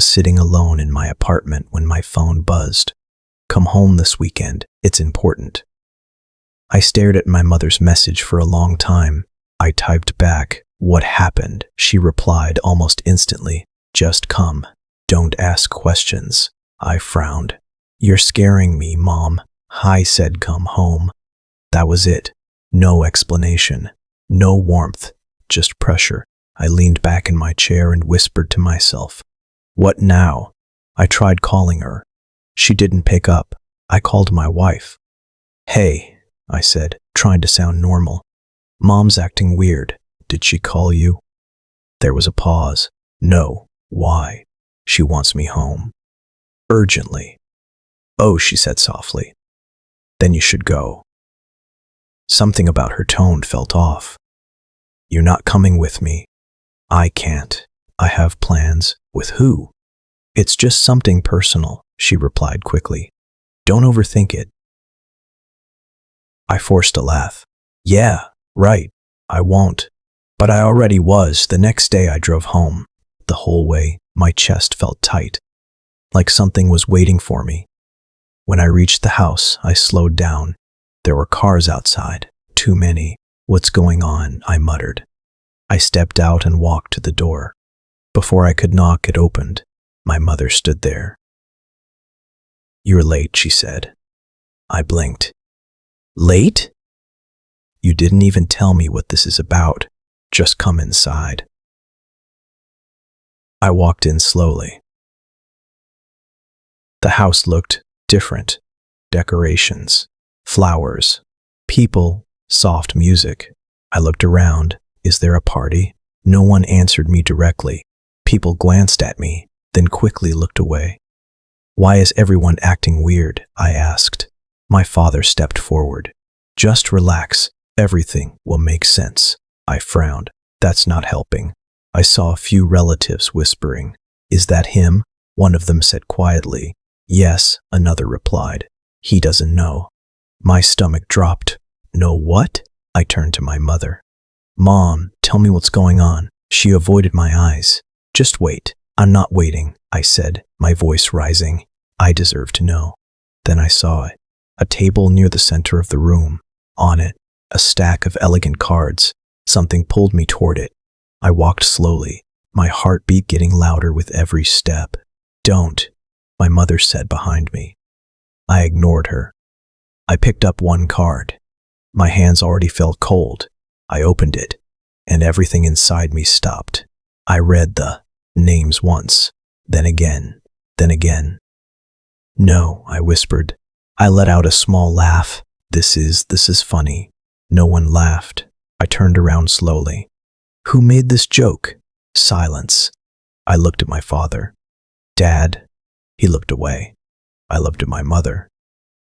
was sitting alone in my apartment when my phone buzzed. "Come home this weekend. It's important." I stared at my mother's message for a long time. I typed back, "What happened?" She replied almost instantly, "Just come. Don't ask questions." I frowned. "You're scaring me, Mom." I said, "Come home." That was it. No explanation. No warmth. Just pressure. I leaned back in my chair and whispered to myself, "What now?" I tried calling her. She didn't pick up. I called my wife. "Hey," I said, trying to sound normal. "Mom's acting weird. Did she call you?" There was a pause. "No. Why?" "She wants me home. Urgently." "Oh," she said softly. "Then you should go." Something about her tone felt off. "You're not coming with me." "I can't. I have plans." "With who?" "It's just something personal," she replied quickly. "Don't overthink it." I forced a laugh. "Yeah, right. I won't." But I already was. The next day I drove home. The whole way, my chest felt tight, like something was waiting for me. When I reached the house, I slowed down. There were cars outside. Too many. "What's going on?" I muttered. I stepped out and walked to the door. Before I could knock, it opened. My mother stood there. "You're late," she said. I blinked. "Late?" "You didn't even tell me what this is about. Just come inside." I walked in slowly. The house looked different. Decorations, flowers, people, soft music. I looked around. Is there a party? No one answered me directly. People glanced at me, then quickly looked away. "Why is everyone acting weird?" I asked. My father stepped forward. "Just relax. Everything will make sense." I frowned. That's not helping. I saw a few relatives whispering. "Is that him?" One of them said quietly. "Yes," another replied. "He doesn't know." My stomach dropped. "Know what?" I turned to my mother. "Mom, tell me what's going on." She avoided my eyes. "Just wait." "I'm not waiting," I said, my voice rising. "I deserve to know." Then I saw it. A table near the center of the room. On it, a stack of elegant cards. Something pulled me toward it. I walked slowly, my heartbeat getting louder with every step. "Don't," my mother said behind me. I ignored her. I picked up one card. My hands already felt cold. I opened it, and everything inside me stopped. I read the names once, then again, then again. "No," I whispered. I let out a small laugh. This is funny." No one laughed. I turned around slowly. "Who made this joke?" Silence. I looked at my father. "Dad." He looked away. I looked at my mother.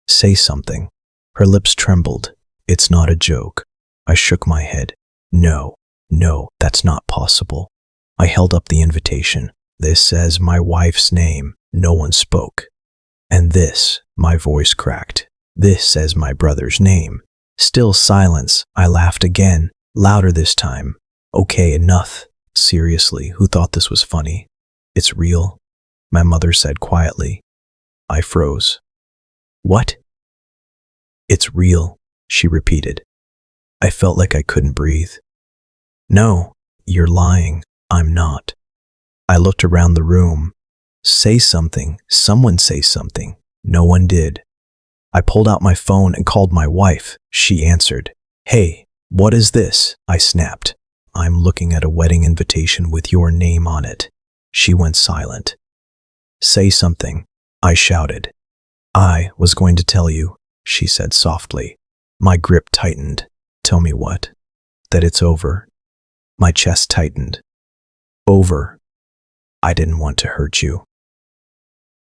"Say something." Her lips trembled. "It's not a joke." I shook my head. No, that's not possible." I held up the invitation. "This says my wife's name." No one spoke. "And this," my voice cracked, "this says my brother's name." Still silence. I laughed again, louder this time. "Okay, enough. Seriously, who thought this was funny?" "It's real," my mother said quietly. I froze. "What?" "It's real," she repeated. I felt like I couldn't breathe. "No, you're lying." "I'm not." I looked around the room. "Say something. Someone say something." No one did. I pulled out my phone and called my wife. She answered. "Hey, what is this?" I snapped. "I'm looking at a wedding invitation with your name on it." She went silent. "Say something," I shouted. "I was going to tell you," she said softly. My grip tightened. "Tell me what?" "That it's over." My chest tightened. "Over." "I didn't want to hurt you."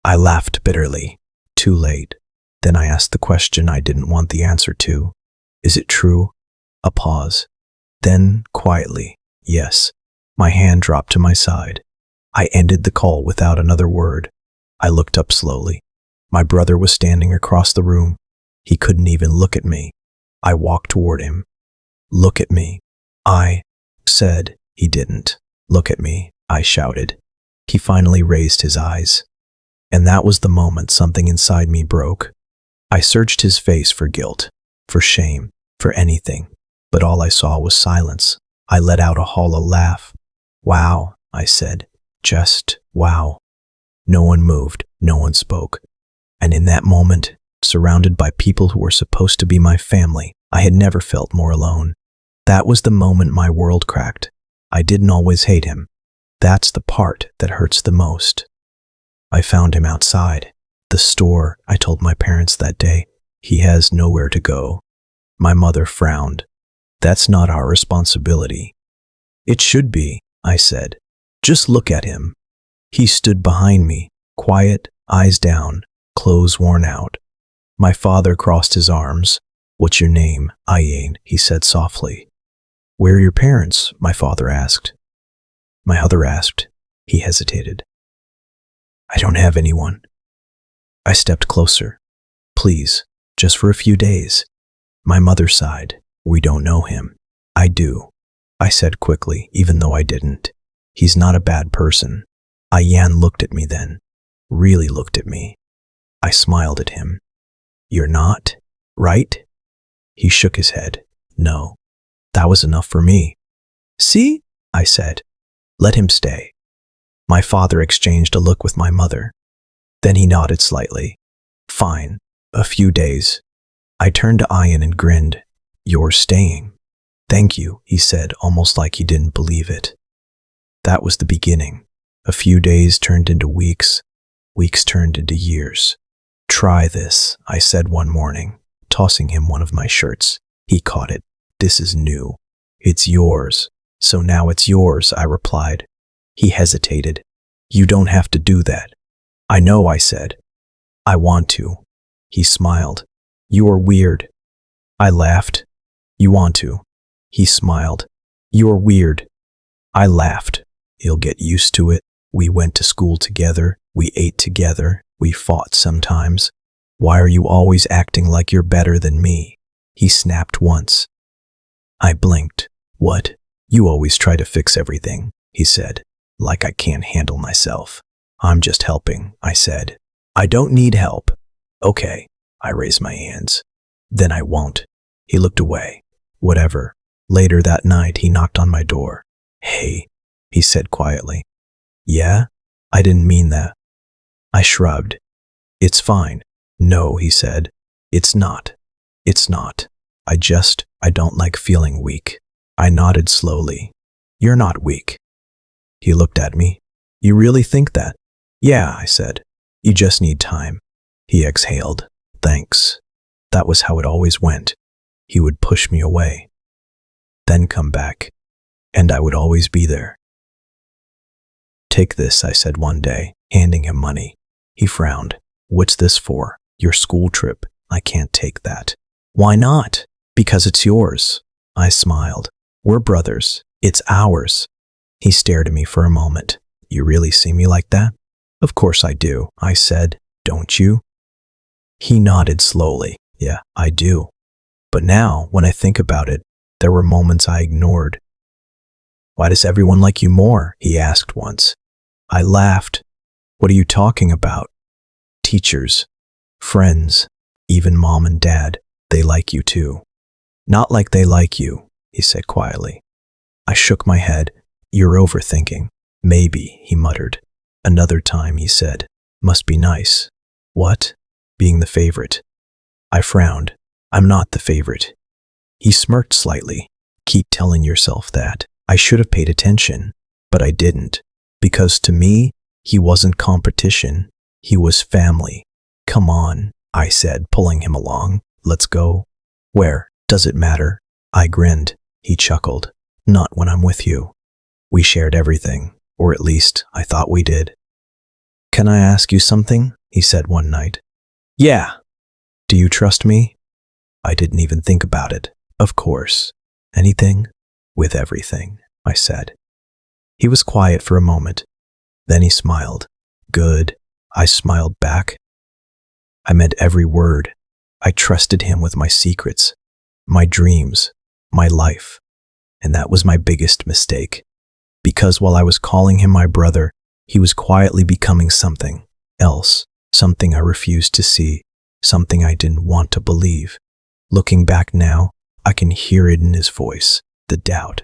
I laughed bitterly. Too late. Then I asked the question I didn't want the answer to. "Is it true?" A pause. Then, quietly, "Yes." My hand dropped to my side. I ended the call without another word. I looked up slowly. My brother was standing across the room. He couldn't even look at me. I walked toward him. "Look at me." I said. He didn't. "Look at me," I shouted. He finally raised his eyes. And that was the moment something inside me broke. I searched his face for guilt, for shame, for anything, but all I saw was silence. I let out a hollow laugh. Wow, I said, just wow. No one moved, no one spoke. And in that moment, surrounded by people who were supposed to be my family, I had never felt more alone. That was the moment my world cracked. I didn't always hate him. That's the part that hurts the most. I found him outside the store. I told my parents that day, he has nowhere to go. My mother frowned. That's not our responsibility. It should be, I said. Just look at him. He stood behind me, quiet, eyes down, clothes worn out. My father crossed his arms. What's your name, Ian? He said softly. Where are your parents? My father asked. My mother asked. He hesitated. I don't have anyone. I stepped closer. Please, just for a few days. My mother sighed. We don't know him. I do, I said quickly, even though I didn't. He's not a bad person. Ian looked at me then, really looked at me. I smiled at him. You're not, right? He shook his head. No, that was enough for me. See, I said. Let him stay. My father exchanged a look with my mother. Then he nodded slightly. Fine, a few days. I turned to Ian and grinned. You're staying. Thank you, he said, almost like he didn't believe it. That was the beginning. A few days turned into weeks. Weeks turned into years. Try this, I said one morning, tossing him one of my shirts. He caught it. This is new. It's yours. So now it's yours, I replied. He hesitated. You don't have to do that. I know, I said. I want to. He smiled. You're weird. I laughed. You want to. He smiled. You're weird. I laughed. You'll get used to it. We went to school together. We ate together. We fought sometimes. Why are you always acting like you're better than me? He snapped once. I blinked. What? You always try to fix everything, he said, like I can't handle myself. I'm just helping, I said. I don't need help. Okay, I raised my hands. Then I won't. He looked away. Whatever. Later that night, he knocked on my door. Hey, he said quietly. Yeah? I didn't mean that. I shrugged. It's fine. No, he said. It's not. It's not. I don't like feeling weak. I nodded slowly. You're not weak. He looked at me. You really think that? Yeah, I said. You just need time. He exhaled. Thanks. That was how it always went. He would push me away, then come back, and I would always be there. Take this, I said one day, handing him money. He frowned. What's this for? Your school trip. I can't take that. Why not? Because it's yours. I smiled. We're brothers. It's ours. He stared at me for a moment. You really see me like that? Of course I do, I said. Don't you? He nodded slowly. Yeah, I do. But now, when I think about it, there were moments I ignored. Why does everyone like you more? He asked once. I laughed. What are you talking about? Teachers, friends, even mom and dad, they like you too. Not like they like you, he said quietly. I shook my head. You're overthinking. Maybe, he muttered. Another time, he said. Must be nice. What? Being the favorite. I frowned. I'm not the favorite. He smirked slightly. Keep telling yourself that. I should have paid attention, but I didn't. Because to me, he wasn't competition. He was family. Come on, I said, pulling him along. Let's go. Where? Does it matter? I grinned. He chuckled. Not when I'm with you. We shared everything, or at least I thought we did. Can I ask you something? He said one night. Yeah. Do you trust me? I didn't even think about it. Of course. Anything? With everything, I said. He was quiet for a moment. Then he smiled. Good. I smiled back. I meant every word. I trusted him with my secrets, my dreams, my life. And that was my biggest mistake. Because while I was calling him my brother, He was quietly becoming something else, something I refused to see, something I didn't want to believe. Looking back now, I can hear it in his voice, the doubt,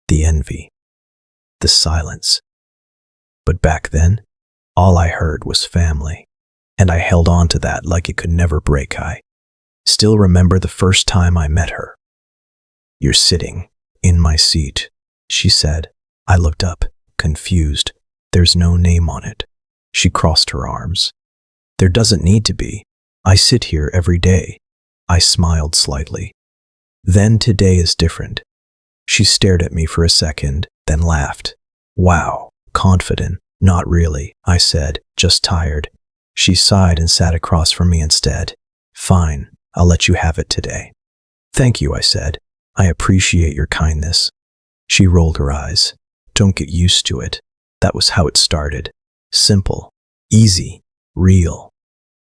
the envy, the silence. But back then, all I heard was family, and I held on to that like it could never break. I still remember the first time I met her. "You're sitting in my seat," she said. I looked up, confused. "There's no name on it." She crossed her arms. "There doesn't need to be. I sit here every day." I smiled slightly. "Then today is different." She stared at me for a second, then laughed. "Wow, confident." "Not really," I said, "just tired." She sighed and sat across from me instead. "Fine, I'll let you have it today." "Thank you," I said. "I appreciate your kindness." She rolled her eyes. "Don't get used to it." That was how it started. Simple, easy, real.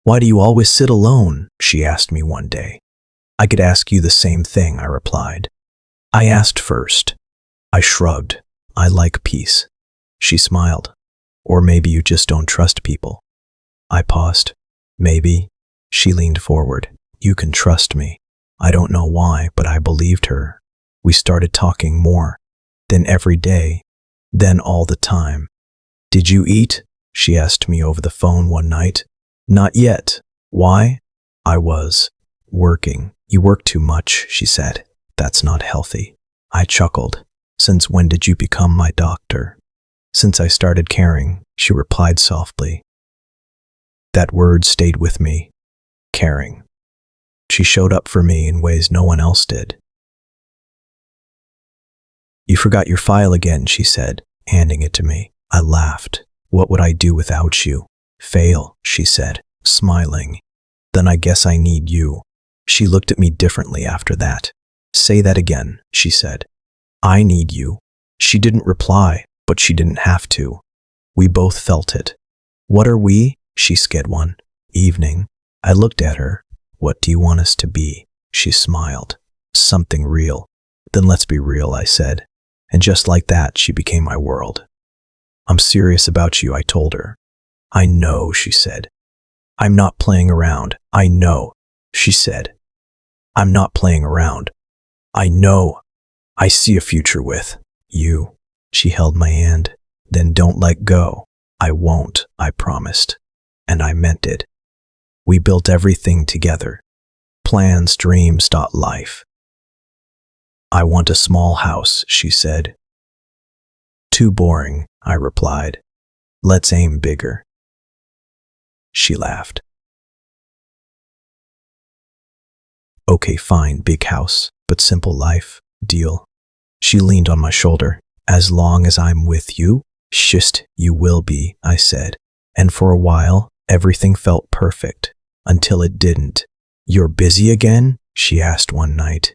"Why do you always sit alone?" she asked me one day. "I could ask you the same thing," I replied. "I asked first." I shrugged. "I like peace." She smiled. "Or maybe you just don't trust people." I paused. "Maybe." She leaned forward. "You can trust me." I don't know why, but I believed her. We started talking more. Then every day. Then all the time. "Did you eat?" she asked me over the phone one night. "Not yet." "Why?" I was working. "You work too much," she said. "That's not healthy." I chuckled. "Since when did you become my doctor?" "Since I started caring," she replied softly. That word stayed with me. Caring. She showed up for me in ways no one else did. "You forgot your file again," she said, handing it to me. I laughed. "What would I do without you?" "Fail," she said, smiling. "Then I guess I need you." She looked at me differently after that. "Say that again," she said. "I need you." She didn't reply, but she didn't have to. We both felt it. "What are we?" She sked one evening. I looked at her. "What do you want us to be?" She smiled. "Something real." "Then let's be real," I said. And just like that, she became my world. "I'm serious about you," I told her. "I know," she said. "I'm not playing around." "I know," she said. "I'm not playing around." "I know. I see a future with you." She held my hand. "Then don't let go." "I won't," I promised. And I meant it. We built everything together. Plans, dreams, life. "I want a small house," she said. "Too boring," I replied. "Let's aim bigger." She laughed. "Okay, fine, big house, but simple life. Deal?" She leaned on my shoulder. "As long as I'm with you?" "Just, you will be," I said. And for a while, everything felt perfect, until it didn't. "You're busy again?" she asked one night.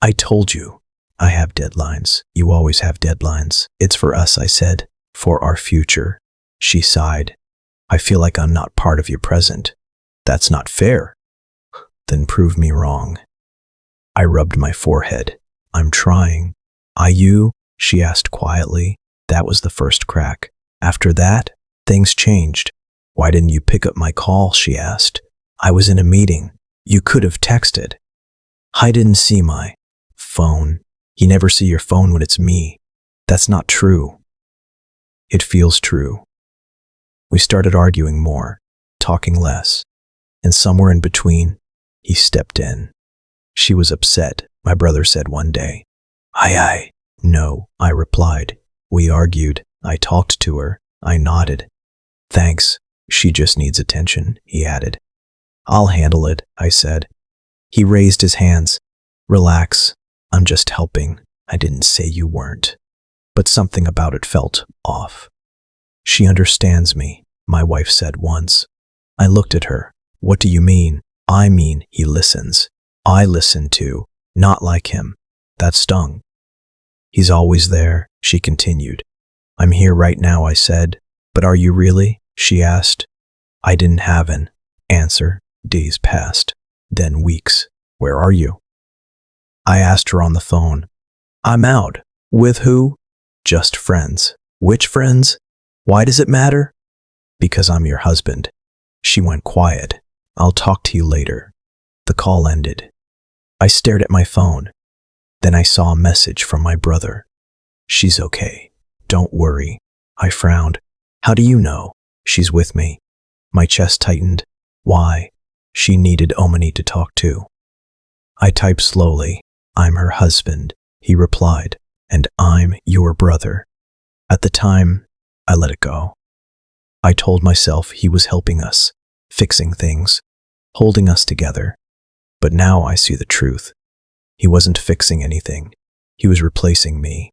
"I told you. I have deadlines." "You always have deadlines." "It's for us," I said. "For our future." She sighed. "I feel like I'm not part of your present." "That's not fair." "Then prove me wrong." I rubbed my forehead. "I'm trying." "You?" she asked quietly. That was the first crack. After that, things changed. "Why didn't you pick up my call?" she asked. "I was in a meeting." "You could have texted." "I didn't see my phone." "You never see your phone when it's me." "That's not true." "It feels true." We started arguing more, talking less. And somewhere in between, he stepped in. "She was upset," my brother said one day. I. "No," I replied. "We argued. I talked to her." I nodded. "Thanks. She just needs attention," he added. "I'll handle it," I said. He raised his hands. "Relax. I'm just helping." I didn't say you weren't. But something about it felt off. "She understands me," my wife said once. I looked at her. "What do you mean?" "I mean, he listens." I listen too, not like him. That stung. "He's always there," she continued. "I'm here right now," I said. "But are you really?" she asked. I didn't have an answer. Days passed, then weeks. "Where are you?" I asked her on the phone. "I'm out." "With who?" "Just friends." "Which friends?" Why does it matter? Because I'm your husband. She went quiet. I'll talk to you later. The call ended. I stared at my phone. Then I saw a message from my brother. She's okay. Don't worry. I frowned. How do you know? She's with me. My chest tightened. Why? She needed Omni to talk to. I typed slowly. I'm her husband, he replied, and I'm your brother. At the time, I let it go. I told myself he was helping us, fixing things, holding us together. But now I see the truth. He wasn't fixing anything. He was replacing me.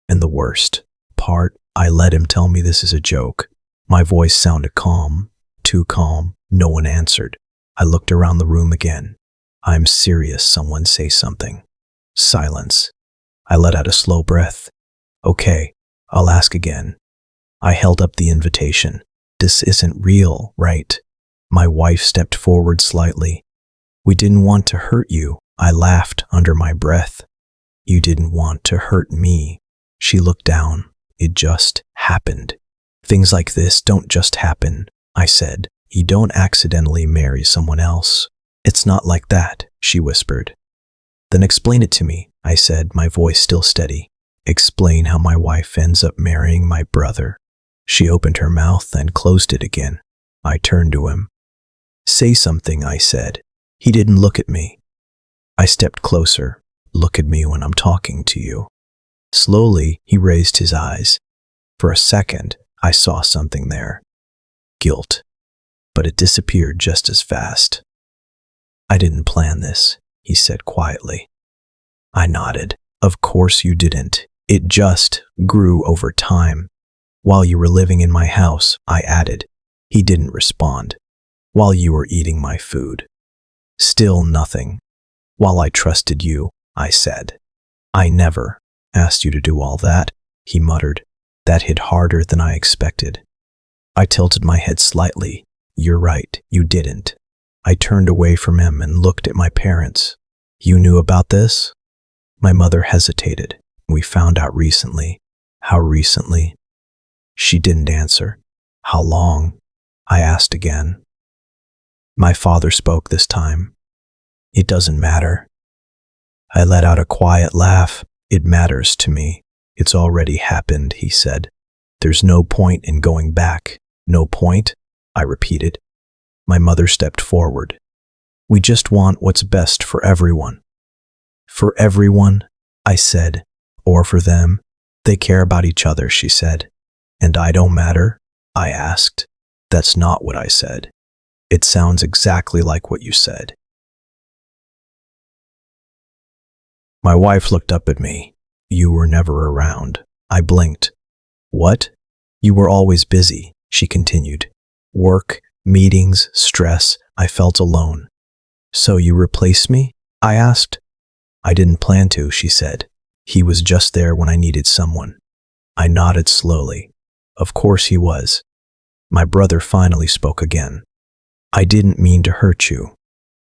And the worst part, I let him tell me this is a joke. My voice sounded calm, too calm. No one answered. I looked around the room again. I'm serious, someone say something. Silence. I let out a slow breath. Okay, I'll ask again. I held up the invitation. This isn't real, right? My wife stepped forward slightly. We didn't want to hurt you. I laughed under my breath. You didn't want to hurt me. She looked down. It just happened. Things like this don't just happen, I said. You don't accidentally marry someone else. It's not like that, she whispered. Then explain it to me, I said, my voice still steady. Explain how my wife ends up marrying my brother. She opened her mouth and closed it again. I turned to him. Say something, I said. He didn't look at me. I stepped closer. Look at me when I'm talking to you. Slowly, he raised his eyes. For a second, I saw something there. Guilt. But it disappeared just as fast. I didn't plan this, he said quietly. I nodded. Of course you didn't. It just grew over time. While you were living in my house, I added. He didn't respond. While you were eating my food. Still nothing. While I trusted you, I said. I never asked you to do all that, he muttered. That hit harder than I expected. I tilted my head slightly. You're right, you didn't. I turned away from him and looked at my parents. You knew about this? My mother hesitated. We found out recently. How recently? She didn't answer. How long? I asked again. My father spoke this time. It doesn't matter. I let out a quiet laugh. It matters to me. It's already happened, he said. There's no point in going back. No point? I repeated. My mother stepped forward. We just want what's best for everyone. For everyone, I said. Or for them. They care about each other, she said. And I don't matter? I asked. That's not what I said. It sounds exactly like what you said. My wife looked up at me. You were never around. I blinked. What? You were always busy, she continued. Work, meetings, stress. I felt alone. So you replaced me? I asked. I didn't plan to, she said. He was just there when I needed someone. I nodded slowly. Of course he was. My brother finally spoke again. I didn't mean to hurt you.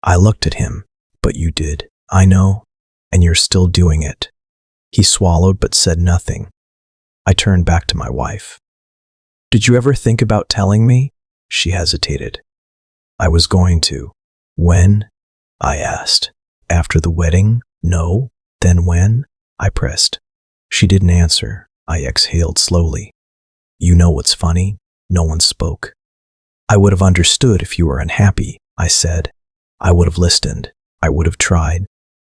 I looked at him. But you did. I know. And you're still doing it. He swallowed but said nothing. I turned back to my wife. Did you ever think about telling me? She hesitated. I was going to. When? I asked. After the wedding? No. Then when? I pressed. She didn't answer. I exhaled slowly. You know what's funny? No one spoke. I would have understood if you were unhappy, I said. I would have listened. I would have tried.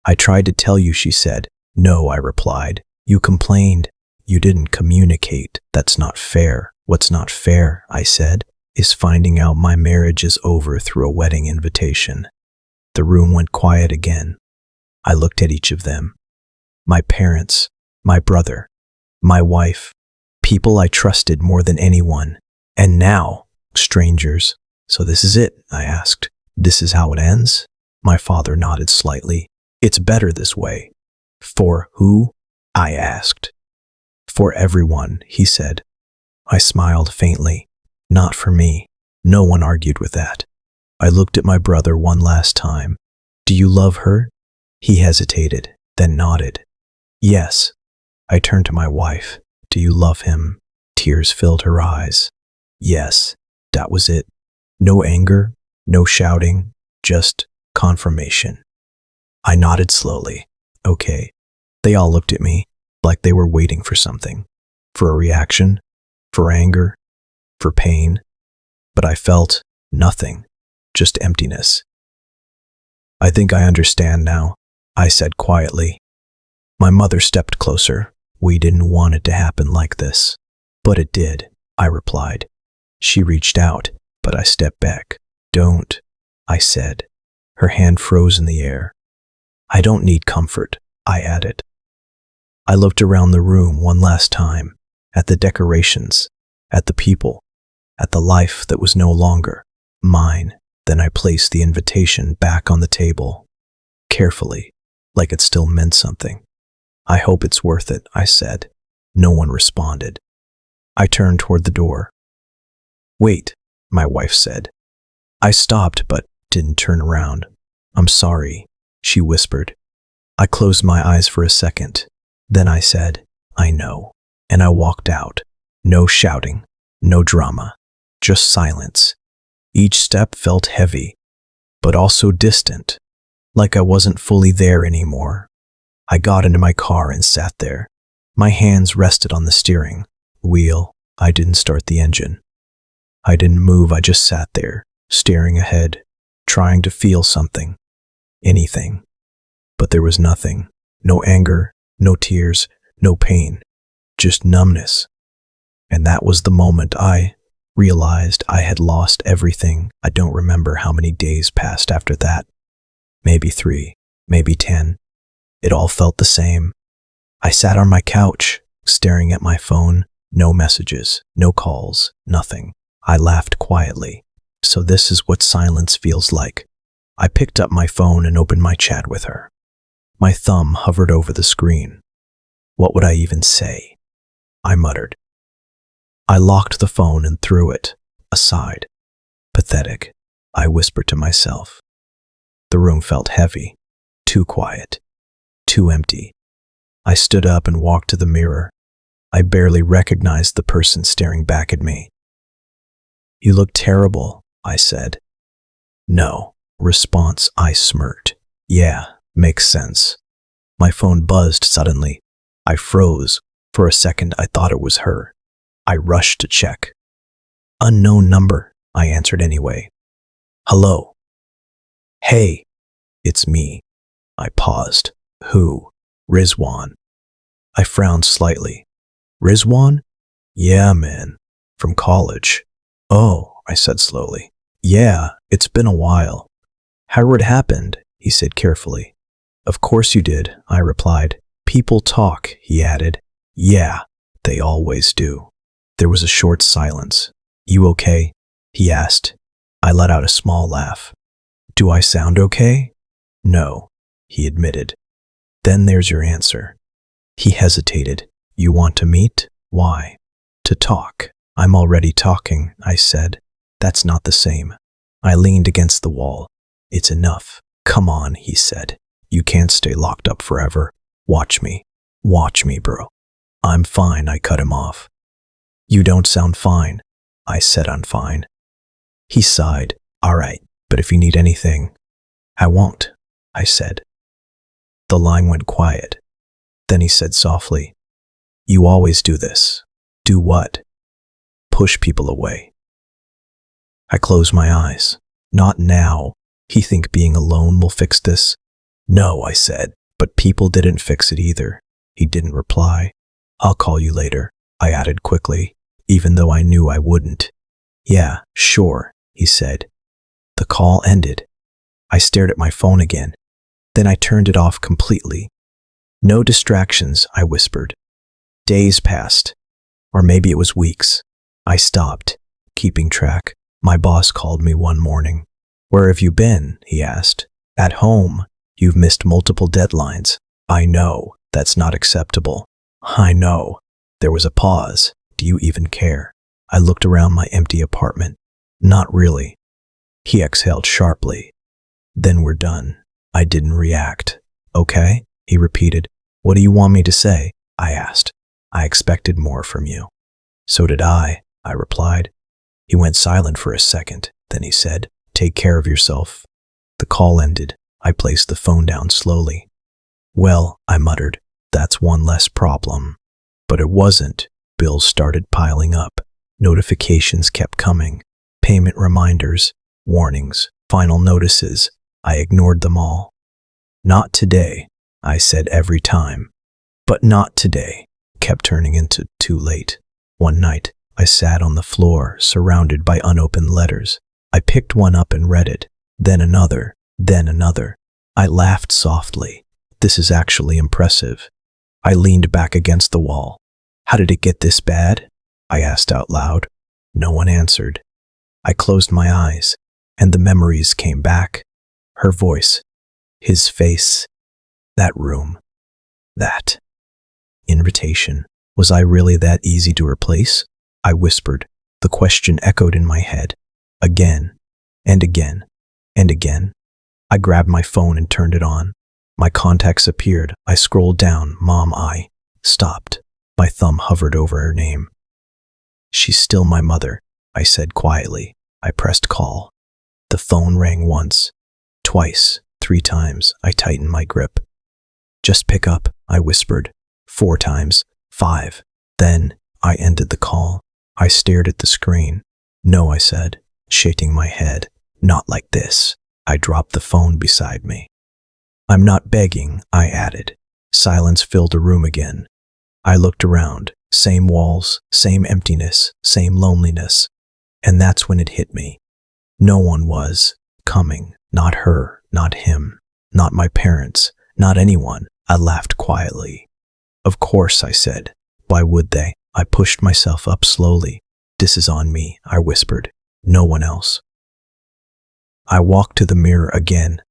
I tried to tell you, she said. No, I replied. You complained. You didn't communicate. That's not fair. What's not fair, I said, is finding out my marriage is over through a wedding invitation. The room went quiet again. I looked at each of them. My parents, my brother, my wife, people I trusted more than anyone. And now, strangers. So this is it, I asked. This is how it ends? My father nodded slightly. It's better this way. For who? I asked. For everyone, he said. I smiled faintly. Not for me. No one argued with that. I looked at my brother one last time. Do you love her? He hesitated, then nodded. Yes. I turned to my wife. Do you love him? Tears filled her eyes. Yes, that was it. No anger, no shouting, just confirmation. I nodded slowly. Okay. They all looked at me like they were waiting for something. For a reaction, for anger, for pain. But I felt nothing, just emptiness. I think I understand now, I said quietly. My mother stepped closer. We didn't want it to happen like this. But it did, I replied. She reached out, but I stepped back. Don't, I said. Her hand froze in the air. I don't need comfort, I added. I looked around the room one last time, at the decorations, at the people, at the life that was no longer mine. Then I placed the invitation back on the table, carefully, like it still meant something. I hope it's worth it, I said. No one responded. I turned toward the door. Wait, my wife said. I stopped but didn't turn around. I'm sorry, she whispered. I closed my eyes for a second. Then I said, I know. And I walked out. No shouting, no drama, just silence. Each step felt heavy, but also distant, like I wasn't fully there anymore. I got into my car and sat there. My hands rested on the steering wheel. I didn't start the engine. I didn't move. I just sat there, staring ahead, trying to feel something, anything. But there was nothing. No anger, no tears, no pain, just numbness. And that was the moment I realized I had lost everything. I don't remember how many days passed after that. Maybe 3, maybe 10. It all felt the same. I sat on my couch, staring at my phone. No messages, no calls, nothing. I laughed quietly. So this is what silence feels like. I picked up my phone and opened my chat with her. My thumb hovered over the screen. What would I even say? I muttered. I locked the phone and threw it aside. Pathetic, I whispered to myself. The room felt heavy, too quiet, too empty. I stood up and walked to the mirror. I barely recognized the person staring back at me. You look terrible, I said. No, response, I smirked. Yeah, makes sense. My phone buzzed suddenly. I froze. For a second, I thought it was her. I rushed to check. Unknown number, I answered anyway. Hello. Hey, it's me. I paused. Who? Rizwan. I frowned slightly. Rizwan? Yeah, man. From college. Oh, I said slowly. Yeah, it's been a while. Howard happened, he said carefully. Of course you did, I replied. People talk, he added. Yeah, they always do. There was a short silence. You okay? He asked. I let out a small laugh. Do I sound okay? No, he admitted. Then there's your answer. He hesitated. You want to meet? Why? To talk. I'm already talking, I said. That's not the same. I leaned against the wall. It's enough. Come on, he said. You can't stay locked up forever. Watch me. Watch me, bro. I'm fine, I cut him off. You don't sound fine. I said I'm fine. He sighed. All right, but if you need anything, I won't, I said. The line went quiet. Then he said softly, You always do this. Do what? Push people away. I closed my eyes. Not now. He think being alone will fix this? No, I said, but people didn't fix it either. He didn't reply. I'll call you later, I added quickly, even though I knew I wouldn't. Yeah, sure, he said. The call ended. I stared at my phone again. Then I turned it off completely. No distractions, I whispered. Days passed. Or maybe it was weeks. I stopped, keeping track. My boss called me one morning. Where have you been? He asked. At home. You've missed multiple deadlines. I know. That's not acceptable. I know. There was a pause. Do you even care? I looked around my empty apartment. Not really. He exhaled sharply. Then we're done. I didn't react. Okay? He repeated. What do you want me to say? I asked. I expected more from you. So did I replied. He went silent for a second. Then he said, "Take care of yourself." The call ended. I placed the phone down slowly. "Well," I muttered, "that's one less problem." But it wasn't. Bills started piling up. Notifications kept coming. Payment reminders, warnings, final notices. I ignored them all. "Not today," I said every time. But not today kept turning into too late. One night, I sat on the floor, surrounded by unopened letters. I picked one up and read it, then another, then another. I laughed softly. This is actually impressive. I leaned back against the wall. "How did it get this bad?" I asked out loud. No one answered. I closed my eyes, and the memories came back. Her voice, his face, that room, that invitation. Was I really that easy to replace? I whispered. The question echoed in my head. Again, and again, and again. I grabbed my phone and turned it on. My contacts appeared. I scrolled down. Mom, I stopped. My thumb hovered over her name. "She's still my mother," I said quietly. I pressed call. The phone rang once, twice, 3 times. I tightened my grip. "Just pick up," I whispered. 4 times, 5. Then I ended the call. I stared at the screen. "No," I said, shaking my head. "Not like this." I dropped the phone beside me. "I'm not begging," I added. Silence filled the room again. I looked around. Same walls, same emptiness, same loneliness. And that's when it hit me. No one was coming. Not her, not him, not my parents, not anyone. I laughed quietly. "Of course," I said. "Why would they?" I pushed myself up slowly. "This is on me," I whispered. "No one else." I walked to the mirror again.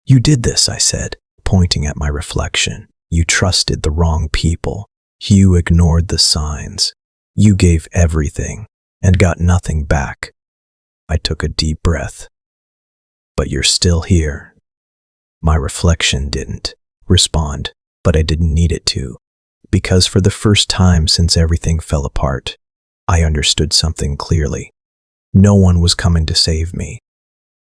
"You did this," I said, pointing at my reflection. "You trusted the wrong people. You ignored the signs. You gave everything and got nothing back." I took a deep breath. "But you're still here." My reflection didn't respond, but I didn't need it to. Because for the first time since everything fell apart, I understood something clearly. No one was coming to save me.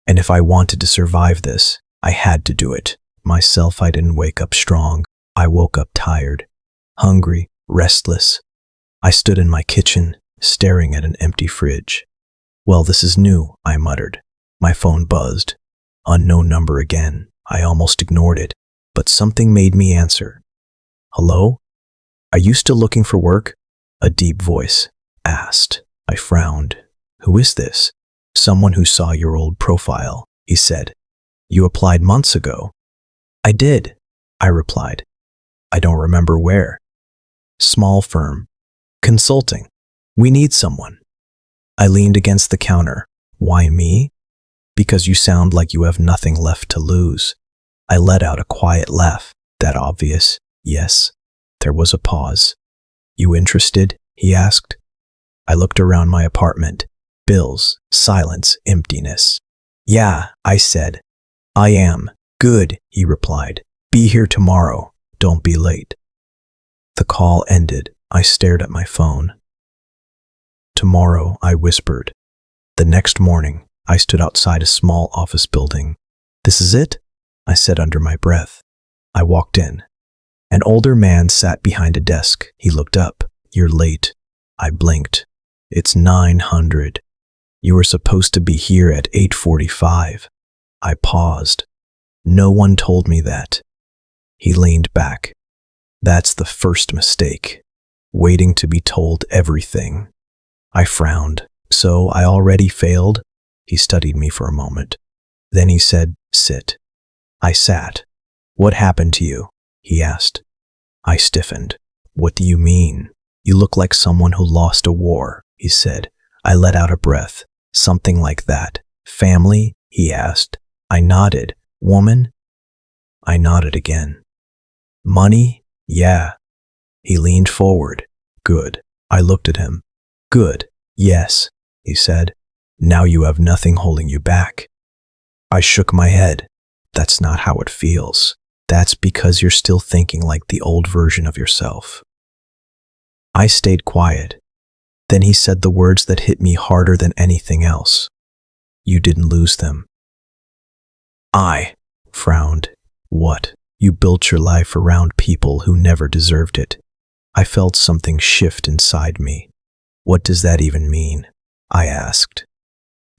And if I wanted to survive this, I had to do it. Myself, I didn't wake up strong. I woke up tired, hungry, restless. I stood in my kitchen, staring at an empty fridge. "Well, this is new," I muttered. My phone buzzed. Unknown number again. I almost ignored it, but something made me answer. "Hello? Are you still looking for work?" A deep voice asked. I frowned. "Who is this?" "Someone who saw your old profile," he said. "You applied months ago." "I did," I replied. "I don't remember where." "Small firm. Consulting. We need someone." I leaned against the counter. "Why me?" "Because you sound like you have nothing left to lose." I let out a quiet laugh. That obvious? Yes. There was a pause. "You interested?" he asked. I looked around my apartment. Bills, silence, emptiness. "Yeah," I said. "I am." "Good," he replied. "Be here tomorrow. Don't be late." The call ended. I stared at my phone. "Tomorrow," I whispered. The next morning, I stood outside a small office building. "This is it?" I said under my breath. I walked in. An older man sat behind a desk. He looked up. "You're late." I blinked. "It's 900. You were supposed to be here at 8:45. I paused. "No one told me that." He leaned back. "That's the first mistake. Waiting to be told everything." I frowned. "So I already failed?" He studied me for a moment. Then he said, "Sit." I sat. "What happened to you?" he asked. I stiffened. "What do you mean?" "You look like someone who lost a war," he said. I let out a breath. "Something like that." "Family?" he asked. I nodded. "Woman?" I nodded again. "Money?" "Yeah." He leaned forward. "Good." I looked at him. "Good. Yes," he said. "Now you have nothing holding you back." I shook my head. "That's not how it feels. That's because you're still thinking like the old version of yourself." I stayed quiet. Then he said the words that hit me harder than anything else. You didn't lose them. I frowned. What? You built your life around people who never deserved it. I felt something shift inside me. What does that even mean? I asked.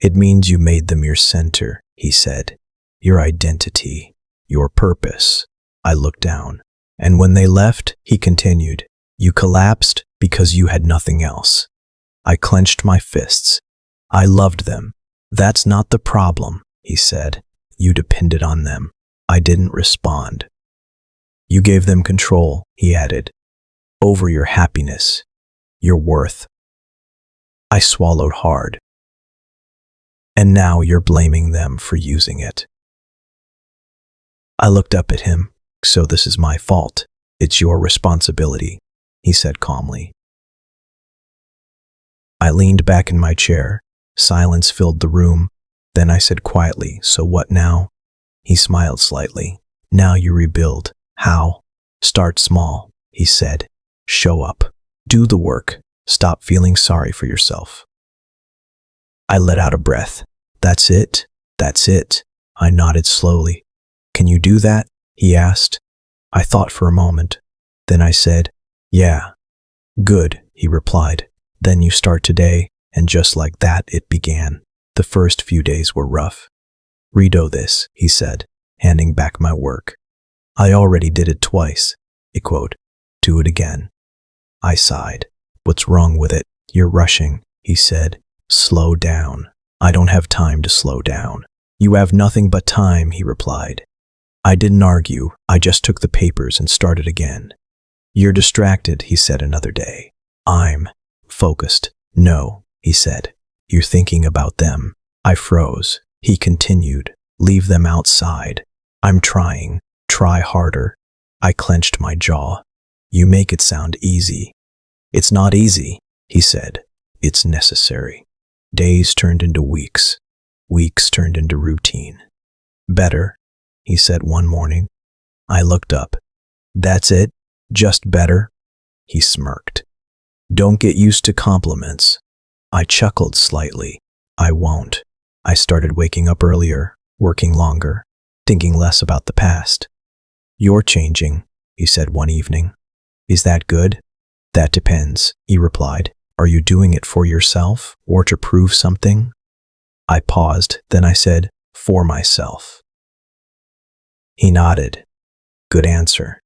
It means you made them your center, he said. Your identity, your purpose. I looked down. And when they left, he continued, you collapsed because you had nothing else. I clenched my fists. I loved them. That's not the problem, he said. You depended on them. I didn't respond. You gave them control, he added, over your happiness, your worth. I swallowed hard. And now you're blaming them for using it. I looked up at him. So this is my fault. It's your responsibility, he said calmly. I leaned back in my chair. Silence filled the room. Then I said quietly, so what now? He smiled slightly. Now you rebuild. How? Start small, he said. Show up. Do the work. Stop feeling sorry for yourself. I let out a breath. That's it? That's it. I nodded slowly. Can you do that? He asked. I thought for a moment. Then I said, yeah. Good, he replied. Then you start today, and just like that it began. The first few days were rough. Redo this, he said, handing back my work. I already did it twice. He quote, do it again. I sighed. What's wrong with it? You're rushing, he said. Slow down. I don't have time to slow down. You have nothing but time, he replied. I didn't argue. I just took the papers and started again. You're distracted, he said another day. I'm focused. No, he said. You're thinking about them. I froze. He continued. Leave them outside. I'm trying. Try harder. I clenched my jaw. You make it sound easy. It's not easy, he said. It's necessary. Days turned into weeks. Weeks turned into routine. Better, he said one morning. I looked up. That's it? Just better? He smirked. Don't get used to compliments. I chuckled slightly. I won't. I started waking up earlier, working longer, thinking less about the past. You're changing, he said one evening. Is that good? That depends, he replied. Are you doing it for yourself or to prove something? I paused, then I said, for myself. He nodded. Good answer.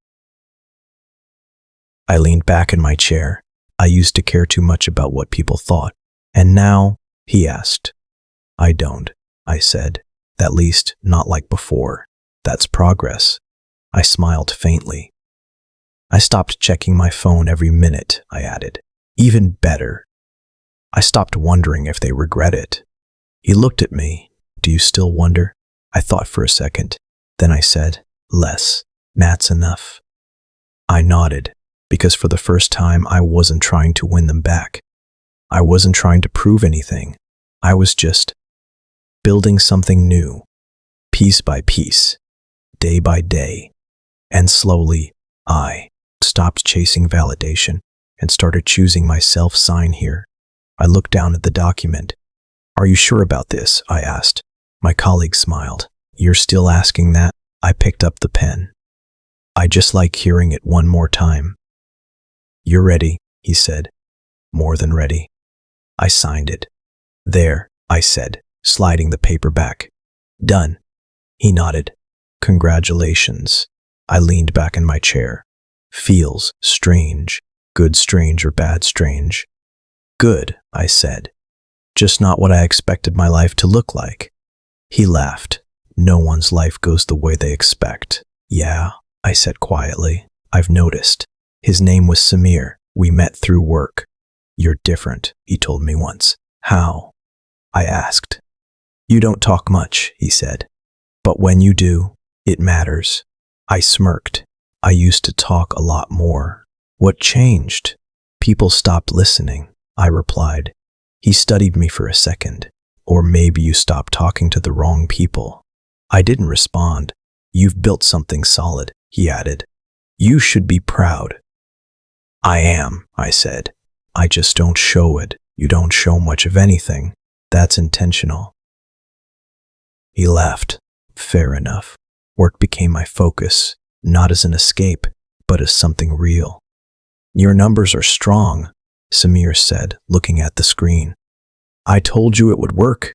I leaned back in my chair. I used to care too much about what people thought. And now, he asked. I don't, I said. At least, not like before. That's progress. I smiled faintly. I stopped checking my phone every minute, I added. Even better. I stopped wondering if they regret it. He looked at me. Do you still wonder? I thought for a second. Then I said, less. That's enough. I nodded, because for the first time I wasn't trying to win them back. I wasn't trying to prove anything. I was just building something new, piece by piece, day by day. And slowly, I stopped chasing validation and started choosing my self-sign here. I looked down at the document. Are you sure about this? I asked. My colleague smiled. You're still asking that? I picked up the pen. I just like hearing it one more time. You're ready, he said. More than ready. I signed it. There, I said, sliding the paper back. Done. He nodded. Congratulations. I leaned back in my chair. Feels strange. Good strange or bad strange? Good, I said. Just not what I expected my life to look like. He laughed. No one's life goes the way they expect. Yeah, I said quietly. I've noticed. His name was Samir. We met through work. You're different, he told me once. How? I asked. You don't talk much, he said. But when you do, it matters. I smirked. I used to talk a lot more. What changed? People stopped listening, I replied. He studied me for a second. Or maybe you stopped talking to the wrong people. I didn't respond. You've built something solid, he added. You should be proud. I am, I said. I just don't show it. You don't show much of anything. That's intentional. He laughed. Fair enough. Work became my focus, not as an escape, but as something real. Your numbers are strong, Samir said, looking at the screen. I told you it would work.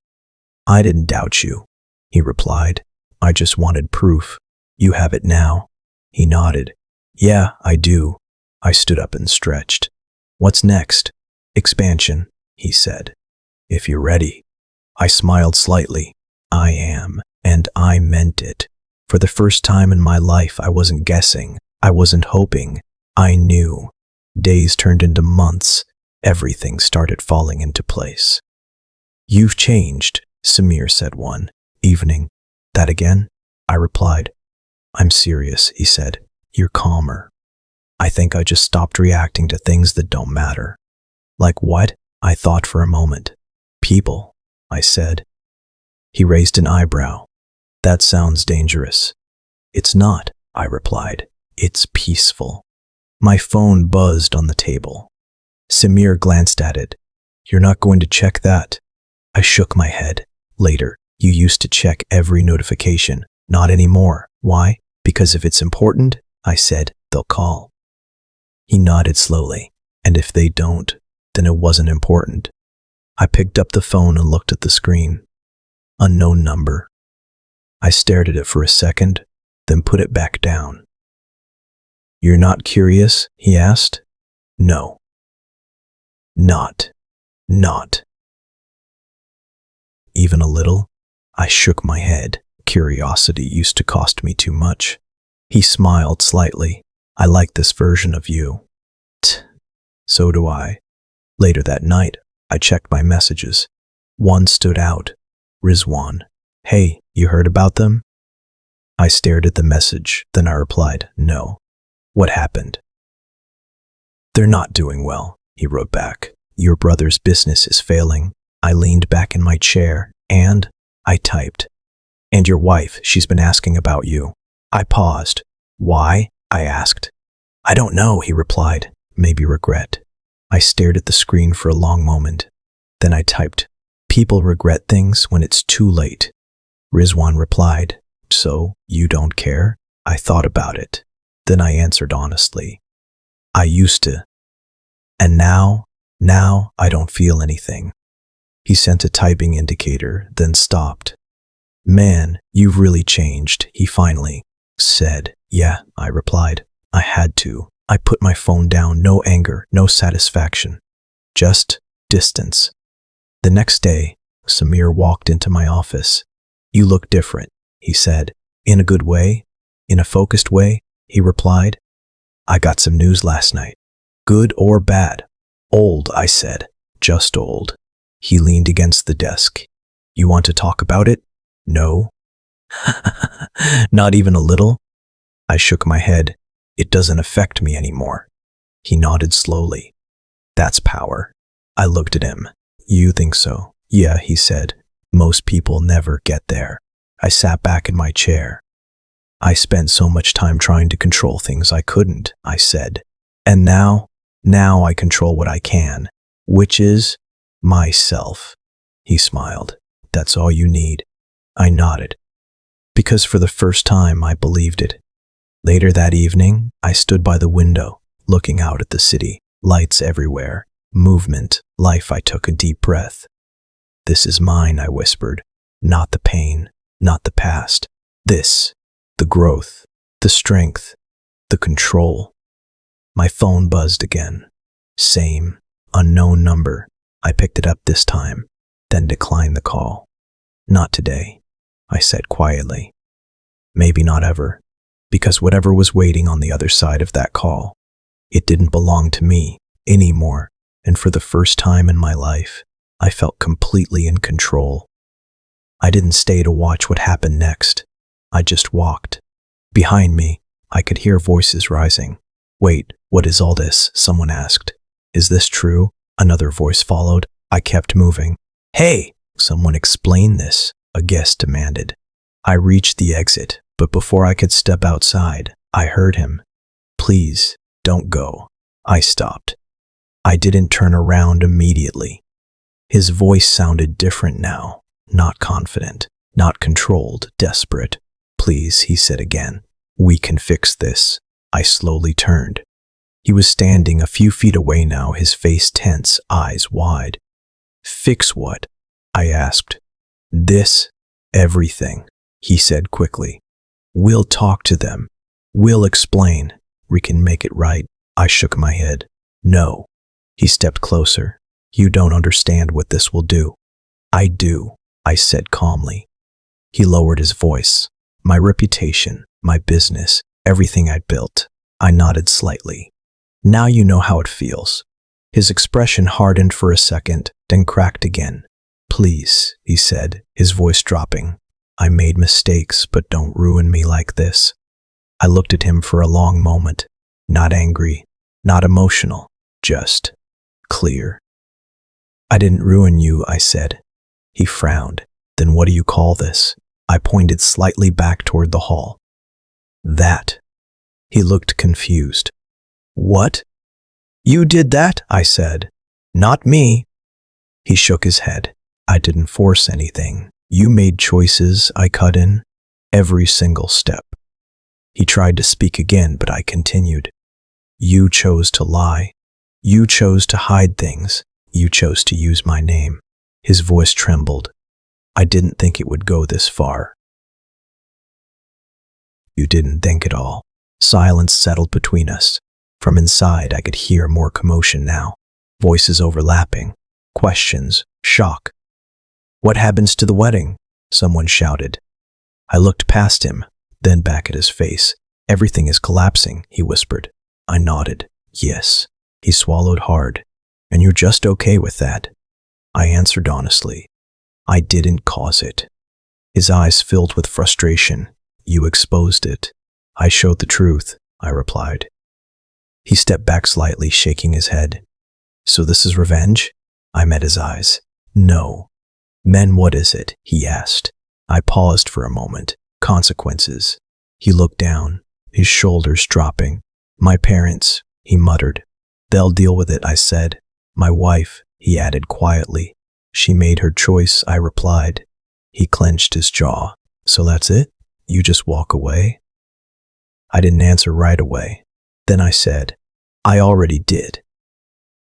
I didn't doubt you, he replied. I just wanted proof. You have it now. He nodded. Yeah, I do. I stood up and stretched. What's next? Expansion, he said. If you're ready. I smiled slightly. I am, and I meant it. For the first time in my life, I wasn't guessing. I wasn't hoping. I knew. Days turned into months. Everything started falling into place. You've changed, Samir said one evening. That again? I replied. I'm serious, he said. You're calmer. I think I just stopped reacting to things that don't matter. Like what? I thought for a moment. People, I said. He raised an eyebrow. That sounds dangerous. It's not, I replied. It's peaceful. My phone buzzed on the table. Samir glanced at it. You're not going to check that? I shook my head. Later, you used to check every notification. Not anymore. Why? Because if it's important, I said, they'll call. He nodded slowly. And if they don't, then it wasn't important. I picked up the phone and looked at the screen. Unknown number. I stared at it for a second, then put it back down. You're not curious? He asked. No. Not. Even a little? I shook my head. Curiosity used to cost me too much. He smiled slightly. I like this version of you. So do I. Later that night, I checked my messages. One stood out. Rizwan. Hey, you heard about them? I stared at the message, then I replied, no. What happened? They're not doing well, he wrote back. Your brother's business is failing. I leaned back in my chair, and I typed. And your wife, she's been asking about you. I paused. Why? I asked. I don't know, he replied. Maybe regret. I stared at the screen for a long moment. Then I typed, people regret things when it's too late. Rizwan replied, so you don't care? I thought about it. Then I answered honestly. I used to. And now I don't feel anything. He sent a typing indicator, then stopped. Man, you've really changed, he finally said. Yeah, I replied. I had to. I put my phone down, no anger, no satisfaction. Just distance. The next day, Samir walked into my office. You look different, he said. In a good way? In a focused way? He replied. I got some news last night. Good or bad? Old, I said. Just old. He leaned against the desk. You want to talk about it? No. Not even a little? I shook my head. It doesn't affect me anymore. He nodded slowly. That's power. I looked at him. You think so? Yeah, he said. Most people never get there. I sat back in my chair. I spent so much time trying to control things I couldn't, I said. And now I control what I can, which is myself. He smiled. That's all you need. I nodded. Because for the first time, I believed it. Later that evening, I stood by the window, looking out at the city, lights everywhere, movement, life. I took a deep breath. This is mine, I whispered. Not the pain, not the past. This, the growth, the strength, the control. My phone buzzed again. Same, unknown number. I picked it up this time, then declined the call. Not today, I said quietly. Maybe not ever, because whatever was waiting on the other side of that call, it didn't belong to me anymore, and for the first time in my life, I felt completely in control. I didn't stay to watch what happened next. I just walked. Behind me, I could hear voices rising. Wait, what is all this? Someone asked. Is this true? Another voice followed. I kept moving. Hey, someone explain this, a guest demanded. I reached the exit, but before I could step outside, I heard him. Please, don't go. I stopped. I didn't turn around immediately. His voice sounded different now, not confident, not controlled, desperate. "Please," he said again. "We can fix this." I slowly turned. He was standing a few feet away now, his face tense, eyes wide. "Fix what?" I asked. "This, everything," he said quickly. "We'll talk to them. We'll explain. We can make it right." I shook my head. "No." He stepped closer. "You don't understand what this will do." "I do," I said calmly. He lowered his voice. "My reputation, my business, everything I built." I nodded slightly. "Now you know how it feels." His expression hardened for a second, then cracked again. "Please," he said, his voice dropping. "I made mistakes, but don't ruin me like this." I looked at him for a long moment, not angry, not emotional, just clear. "I didn't ruin you," I said. He frowned. "Then what do you call this?" I pointed slightly back toward the hall. "That." He looked confused. "What?" "You did that?" I said. "Not me." He shook his head. "I didn't force anything. You made choices," I cut in. "Every single step." He tried to speak again, but I continued. "You chose to lie. You chose to hide things. You chose to use my name." His voice trembled. "I didn't think it would go this far." "You didn't think at all." Silence settled between us. From inside, I could hear more commotion now. Voices overlapping. Questions. Shock. "What happens to the wedding?" someone shouted. I looked past him, then back at his face. "Everything is collapsing," he whispered. I nodded. "Yes." He swallowed hard. "And you're just okay with that?" I answered honestly. "I didn't cause it." His eyes filled with frustration. "You exposed it." "I showed the truth," I replied. He stepped back slightly, shaking his head. "So this is revenge?" I met his eyes. "No." "Then what is it?" he asked. I paused for a moment. "Consequences." He looked down, his shoulders dropping. "My parents," he muttered. "They'll deal with it," I said. "My wife," he added quietly. "She made her choice," I replied. He clenched his jaw. "So that's it? You just walk away?" I didn't answer right away. Then I said, "I already did."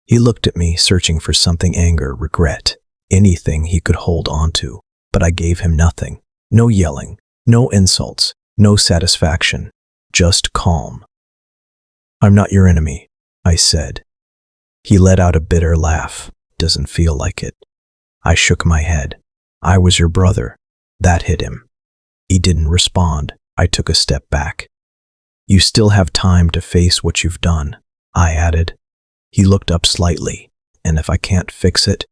He looked at me, searching for something: anger, regret, anything he could hold on to. But I gave him nothing. No yelling, no insults, no satisfaction, just calm. "I'm not your enemy," I said. He let out a bitter laugh. "Doesn't feel like it." I shook my head. "I was your brother." That hit him. He didn't respond. I took a step back. "You still have time to face what you've done," I added. He looked up slightly. "And if I can't fix it,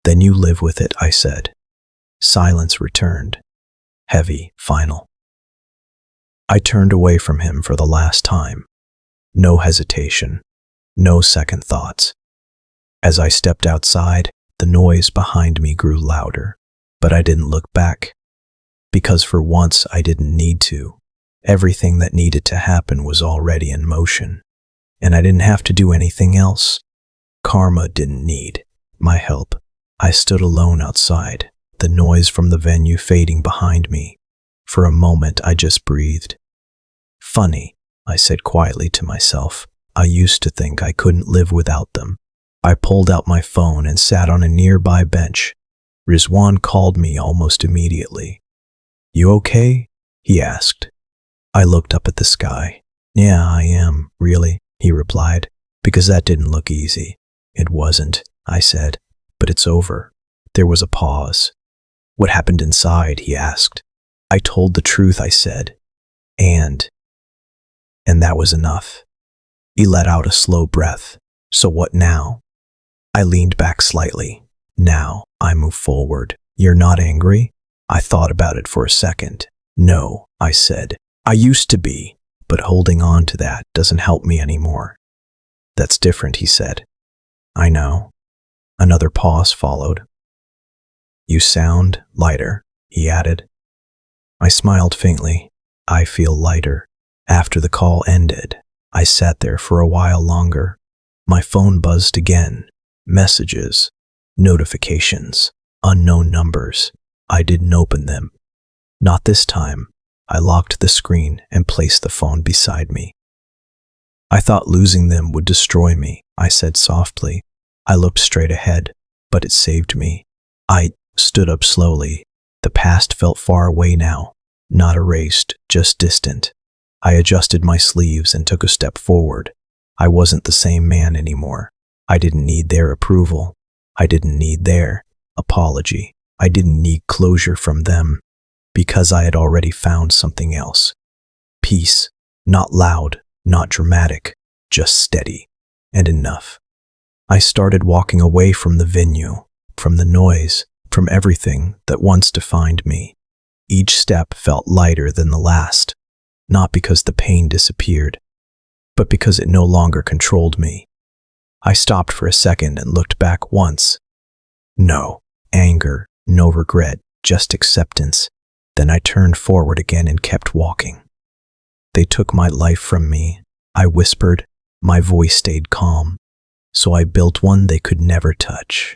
then you live with it," I said. Silence returned. Heavy, final. I turned away from him for the last time. No hesitation. No second thoughts. As I stepped outside, the noise behind me grew louder. But I didn't look back. Because for once I didn't need to. Everything that needed to happen was already in motion. And I didn't have to do anything else. Karma didn't need my help. I stood alone outside, the noise from the venue fading behind me. For a moment, I just breathed. "Funny," I said quietly to myself. "I used to think I couldn't live without them." I pulled out my phone and sat on a nearby bench. Rizwan called me almost immediately. "You okay?" he asked. I looked up at the sky. "Yeah, I am, really," he replied, "because that didn't look easy." "It wasn't," I said, "but it's over." There was a pause. "What happened inside?" he asked. I told the truth, I said. And that was enough. He let out a slow breath. "So what now?" I leaned back slightly. "Now I move forward." "You're not angry?" I thought about it for a second. "No," I said. "I used to be, but holding on to that doesn't help me anymore." "That's different," he said. "I know." Another pause followed. "You sound lighter," he added. I smiled faintly. "I feel lighter." After the call ended, I sat there for a while longer. My phone buzzed again. Messages, notifications, unknown numbers. I didn't open them. Not this time. I locked the screen and placed the phone beside me. I thought losing them would destroy me, I said softly. I looked straight ahead, but it saved me. I stood up slowly. The past felt far away now, not erased, just distant. I adjusted my sleeves and took a step forward. I wasn't the same man anymore. I didn't need their approval. I didn't need their apology. I didn't need closure from them, because I had already found something else. Peace, not loud, not dramatic, just steady and enough. I started walking away from the venue, from the noise, from everything that once defined me. Each step felt lighter than the last, not because the pain disappeared, but because it no longer controlled me. I stopped for a second and looked back once. No anger, no regret, just acceptance. Then I turned forward again and kept walking. They took my life from me, I whispered. My voice stayed calm. So I built one they could never touch.